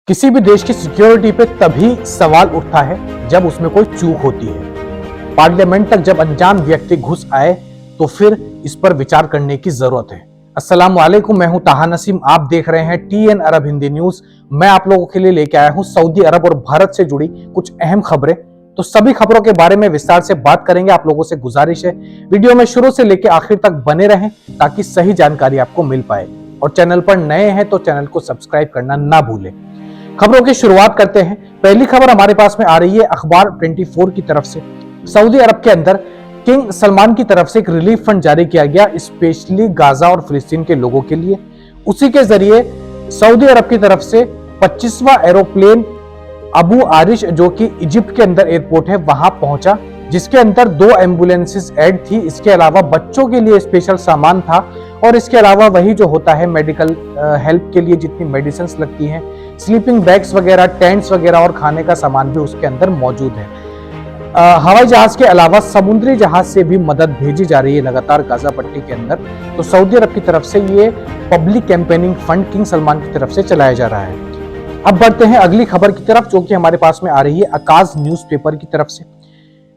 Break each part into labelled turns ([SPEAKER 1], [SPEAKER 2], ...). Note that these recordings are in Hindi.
[SPEAKER 1] किसी भी देश की सिक्योरिटी पे तभी सवाल उठता है जब उसमें कोई चूक होती है। पार्लियामेंट तक जब अनजान व्यक्ति घुस आए तो फिर इस पर विचार करने की जरूरत है। अस्सलाम वालेकुम, मैं हूं ताहा नसीम। आप देख रहे हैं TN अरब हिंदी न्यूज। मैं आप लोगों के लिए लेके आया हूं सऊदी अरब और भारत से जुड़ी कुछ अहम खबरें। तो सभी खबरों के बारे में विस्तार से बात करेंगे। आप लोगों से गुजारिश है वीडियो में शुरू से लेकर आखिर तक बने रहें ताकि सही जानकारी आपको मिल पाए। और चैनल पर नए हैं तो चैनल को सब्सक्राइब करना ना भूलें। खबरों की शुरुआत करते हैं। पहली खबर हमारे पास में आ रही है अखबार 24 की तरफ से। सऊदी अरब के अंदर किंग सलमान की तरफ से एक रिलीफ फंड जारी किया गया, स्पेशली गाजा और फिलिस्तीन के लोगों के लिए। उसी के जरिए सऊदी अरब की तरफ से 25वां एरोप्लेन अबू आरिश, जो कि इजिप्ट के अंदर एयरपोर्ट है, वहां पहुंचा, जिसके अंदर 2 एम्बुलेंसेस ऐड थी। इसके अलावा बच्चों के लिए स्पेशल सामान था और इसके अलावा वही जो होता है मेडिकल हेल्प के लिए जितनी मेडिसिन लगती हैं, स्लीपिंग बैग्स वगैरह, टेंट्स वगैरह और खाने का सामान भी उसके अंदर मौजूद है। हवाई जहाज के अलावा समुद्री जहाज से भी मदद भेजी जा रही है लगातार गाजा पट्टी के अंदर। तो सऊदी अरब की तरफ से ये public campaigning fund king Salman की तरफ से चलाया जा रहा है। अब बढ़ते हैं अगली खबर की तरफ, जो कि हमारे पास में आ रही है अकाज न्यूज़पेपर की तरफ से।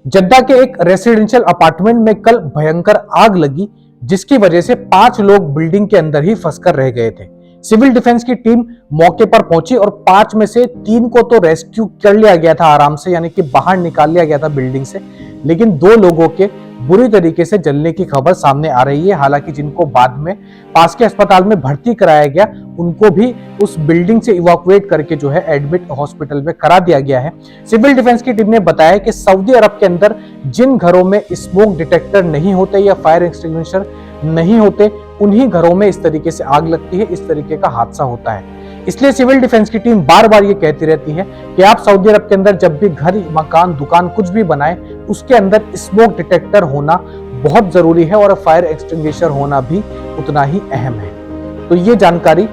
[SPEAKER 1] जद्दा के एक रेसिडेंशियल अपार्टमेंट में कल भयंकर आग लगी, जिसकी वजह से 5 लोग बिल्डिंग के अंदर ही फंसकर रह गए थे। सिविल डिफेंस की टीम मौके पर पहुंची और 5 में से 3 को तो रेस्क्यू कर लिया गया था आराम से, यानी कि बाहर निकाल लिया गया था बिल्डिंग से, लेकिन 2 लोगों के बुरी तरीके से जलने की खबर सामने आ रही है। हालांकि जिनको बाद में पास के अस्पताल में भर्ती कराया गया, उनको भी उस बिल्डिंग से इवैक्यूएट करके जो है एडमिट हॉस्पिटल में करा दिया गया है। सिविल डिफेंस की टीम ने बताया कि सऊदी अरब के अंदर जिन घरों में स्मोक डिटेक्टर नहीं होते या फायर एक्सटिंग्विशर नहीं होते, उन्हीं घरों में इस तरीके से आग लगती है, इस तरीके का हादसा होता है। इसलिए सिविल डिफेंस की टीम बार बार ये कहती रहती है कि आप सऊदी अरब के अंदर जब भी घर, मकान, दुकान कुछ भी बनाएं, उसके अंदर स्मोक डिटेक्टर होना बहुत जरूरी है और फायर एक्सटिंग्विशर होना भी उतना ही अहम है। तो ये जानकारी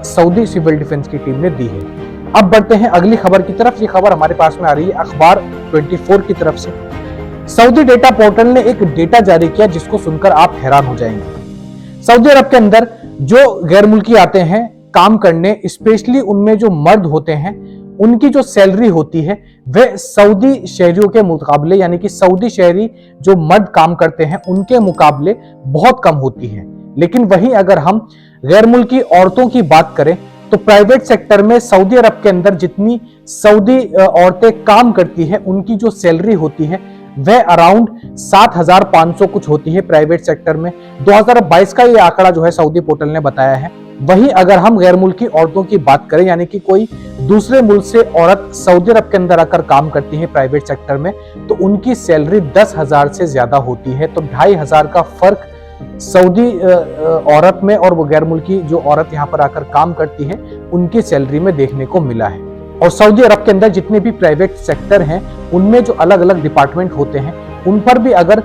[SPEAKER 1] सऊदी सिविल डिफेंस की टीम ने दी है। अब बढ़ते हैं अगली खबर की तरफ। ये खबर हमारे पास में आ रही है अखबार 24 की तरफ से। सऊदी डेटा पोर्टल ने एक डेटा जारी किया जिसको सुनकर आप हैरान हो जाएंगे। सऊदी अरब के अंदर जो गैर मुल्की आते हैं काम करने, स्पेशली उनमें जो मर्द होते हैं, उनकी जो सैलरी होती है वह सऊदी शहरियों के मुकाबले, यानी कि सऊदी शहरी जो मर्द काम करते हैं उनके मुकाबले बहुत कम होती है। लेकिन वहीं अगर हम गैर मुल्की औरतों की बात करें तो प्राइवेट सेक्टर में सऊदी अरब के अंदर जितनी सऊदी औरतें काम करती है, उनकी जो सैलरी होती है वह अराउंड 7,500 कुछ होती है प्राइवेट सेक्टर में। 2022 का ये आंकड़ा जो है सऊदी पोर्टल ने बताया है। वहीं अगर हम गैर मुल्की औरतों की बात करें, यानी कि कोई दूसरे मुल्क से औरत सऊदी अरब के अंदर आकर काम करती है प्राइवेट सेक्टर में, तो उनकी सैलरी 10,000 से ज्यादा होती है। तो 2,500 का फर्क सऊदी औरत में और वो गैर मुल्की जो औरत यहाँ पर आकर काम करती है उनकी सैलरी में देखने को मिला है। और सऊदी अरब के अंदर जितने भी प्राइवेट सेक्टर हैं उनमें जो अलग अलग डिपार्टमेंट होते हैं, उन पर भी अगर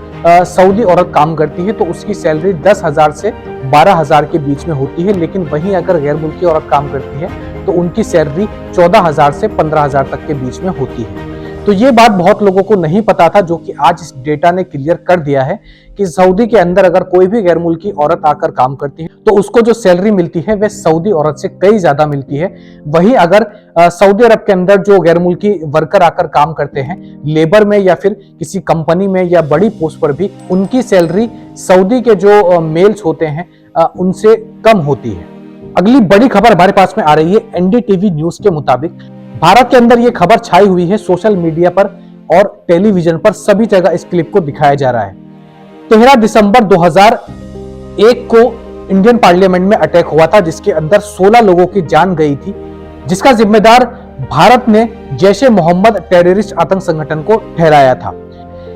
[SPEAKER 1] सऊदी औरत काम करती है तो उसकी सैलरी 10,000 से 12,000 के बीच में होती है। लेकिन वहीं अगर गैर मुल्की औरत काम करती है तो उनकी सैलरी 14,000 से 15,000 तक के बीच में होती है। तो ये बात बहुत लोगों को नहीं पता था, जो कि आज इस डेटा ने क्लियर कर दिया है कि सऊदी के अंदर अगर कोई भी गैर मुल्की औरत आकर काम करती है तो उसको जो सैलरी मिलती है वह सऊदी औरत से कई ज्यादा मिलती है। वहीं अगर सऊदी अरब के अंदर जो गैर मुल्की वर्कर आकर काम करते हैं लेबर में या फिर किसी कंपनी में या बड़ी पोस्ट पर भी, उनकी सैलरी सऊदी के जो मेल्स होते हैं उनसे कम होती है। अगली बड़ी खबर हमारे पास में आ रही है NDTV न्यूज के मुताबिक। भारत के अंदर यह खबर छाई हुई है सोशल मीडिया पर और टेलीविजन पर, सभी जगह इस क्लिप को दिखाया जा रहा है। 13 दिसंबर 2001 को इंडियन पार्लियामेंट में अटैक हुआ था, जिसके अंदर 16 लोगों की जान गई थी, जिसका जिम्मेदार भारत ने जैश ए मोहम्मद टेररिस्ट आतंक संगठन को ठहराया था।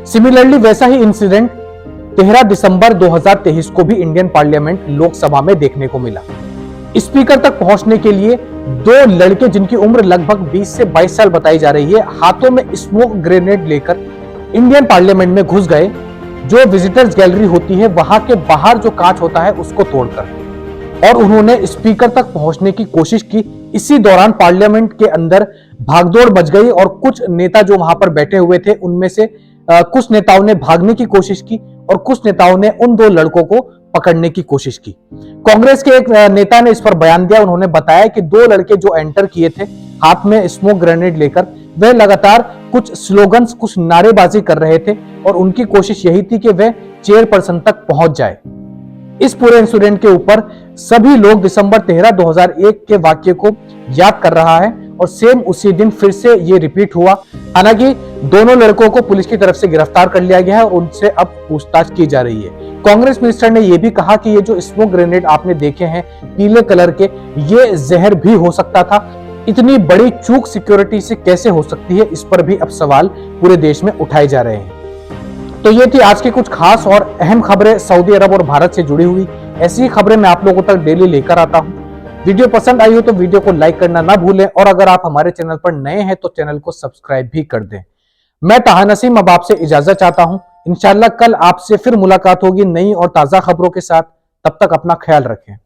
[SPEAKER 1] सिमिलरली वैसा ही इंसिडेंट 13 दिसंबर 2023 को भी इंडियन पार्लियामेंट लोकसभा में देखने को मिला। स्पीकर तक पहुंचने के लिए 2 लड़के, जिनकी उम्र लगभग 20 से 22 साल बताई जा रही है, हाथों में स्मोक ग्रेनेड लेकर इंडियन पार्लियामेंट में घुस गए। जो विजिटर्स गैलरी होती है वहां के बाहर जो कांच होता है उसको तोड़कर, और उन्होंने स्पीकर तक पहुंचने की कोशिश की। इसी दौरान पार्लियामेंट के अंदर भागदौड़ मच गई और कुछ नेता जो वहां पर बैठे हुए थे उनमें से कुछ नेताओं ने भागने की कोशिश की और कुछ नेताओं ने उन 2 लड़कों को पकड़ने की कोशिश की। कांग्रेस के एक नेता ने इस पर बयान दिया। उन्होंने बताया कि 2 लड़के जो एंटर किए थे हाथ में स्मोक ग्रेनेड लेकर, वह लगातार कुछ स्लोगन्स, कुछ नारेबाजी कर रहे थे और उनकी कोशिश यही थी कि वह चेयरपर्सन तक पहुंच जाए। इस पूरे इंसिडेंट के ऊपर सभी लोग दिसंबर 13, 2001 के वाक्य को याद कर रहा है और सेम उसी दिन फिर से ये रिपीट हुआ। हालांकि दोनों लड़कों को पुलिस की तरफ से गिरफ्तार कर लिया गया है और उनसे अब पूछताछ की जा रही है। कांग्रेस मिनिस्टर ने यह भी कहा कि ये जो स्मोक ग्रेनेड आपने देखे हैं पीले कलर के, ये जहर भी हो सकता था। इतनी बड़ी चूक सिक्योरिटी से कैसे हो सकती है, इस पर भी अब सवाल पूरे देश में उठाए जा रहे हैं। तो ये थी आज की कुछ खास और अहम खबरें सऊदी अरब और भारत से जुड़ी हुई। ऐसी ही खबरें मैं आप लोगों तक डेली लेकर आता हूं। वीडियो पसंद आई हो तो वीडियो को लाइक करना ना भूलें और अगर आप हमारे चैनल पर नए हैं तो चैनल को सब्सक्राइब भी कर दें। मैं ताहा नसीम अब आपसे इजाजत चाहता हूं। इंशाल्लाह कल आपसे फिर मुलाकात होगी नई और ताजा खबरों के साथ। तब तक अपना ख्याल रखें।